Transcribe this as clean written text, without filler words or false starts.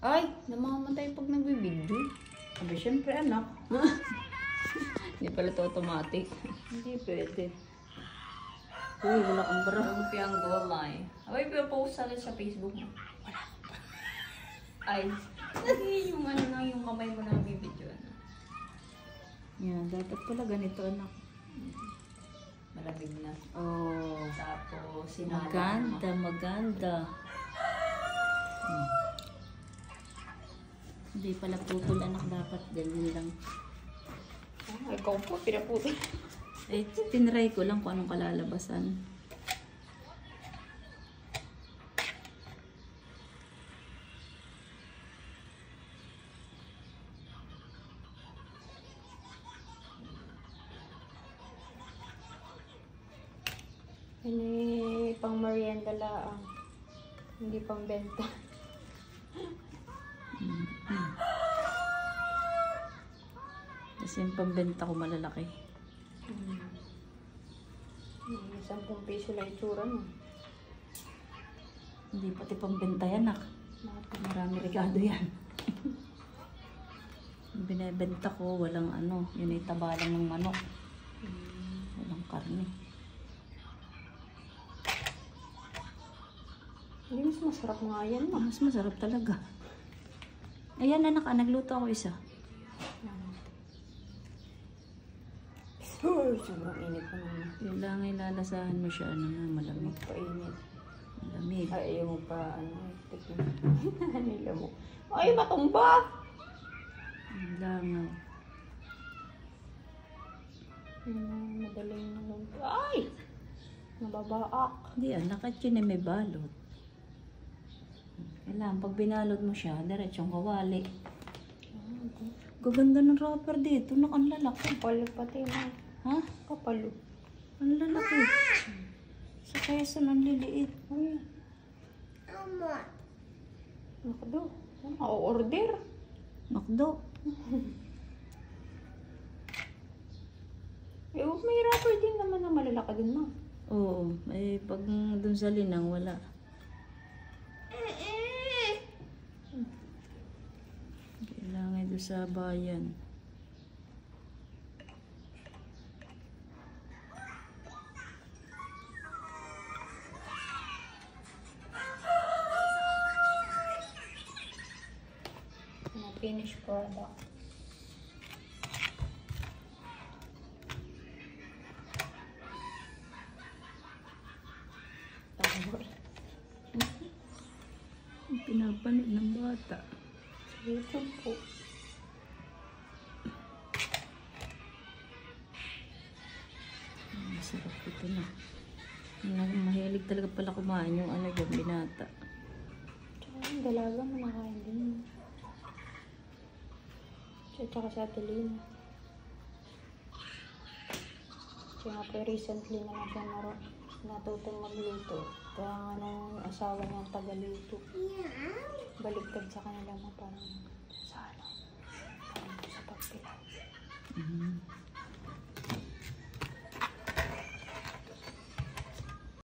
Ay, namamatay pag nagbibidyo. Sabi, syempre anak. Hindi pala ito automatic. Hindi pwede. Uy, wala kang bra. Lumpiang gulay. Abay, post sa Facebook mo. Wala kang bra. Ay, hindi yung ano lang, yung kamay mo na bibidyo. Yan, dapat pala ganito anak. Malamig na. Oh. Tapos, sinala. Maganda, maganda. Hindi pala putol anak, dapat ganyan lang. Ah, ikaw po, pinaputol. Eh, tinry ko lang kung anong kalalabasan. Ini pang merienda lang. Hindi pang benta. Kasi yung pambenta ko malalaki. 10 piso lang itsura mo. Hindi pati pambenta yan anak. Marami regado yan. Yung binibenta ko, walang ano, yun ay taba lang ng manok. Walang karne. Hindi mas masarap nga yan, ma. Mas masarap talaga. Ayan anak, nagluto ako isa. Sobrang init pa naman. Yun lang ilalasahan mo siya, ano na, malamig. Painit. Malamig. Ay, ayaw mo pa, ano, nila mo. Ay, matumba! Ang langaw. Madaling nalong. Ay! Nababaak. Hindi anak, at yun ay may balot. Kailangan, pag binalot mo siya, diretsong kawali. Gaganda ng wrapper dito, ang lalaki. Kapalo pati, ma. Ha? Kapalo. Ang lalaki. Sa Quezon, ang liliit. Ay. Naku do. Order. Makdo. Eh, may wrapper din naman na malalaki dun, ma. Oo, eh pag dun sa linang, wala. Kailangan doon sa bayan. Finished product. Ang pinapanood ng bata. YouTube po. Masarap ito na. Mahilig talaga pala kumain yung ano yung binata. Tsaka yung dalaga mo nakain din. Tsaka sa Atelina. Kaya nga po recently na lang siya natutong magluto. Kaya nga nung asawa niya ang tagaluto. Baligtad sa kanila mo parang sa ano. Parang sa pagpilaw.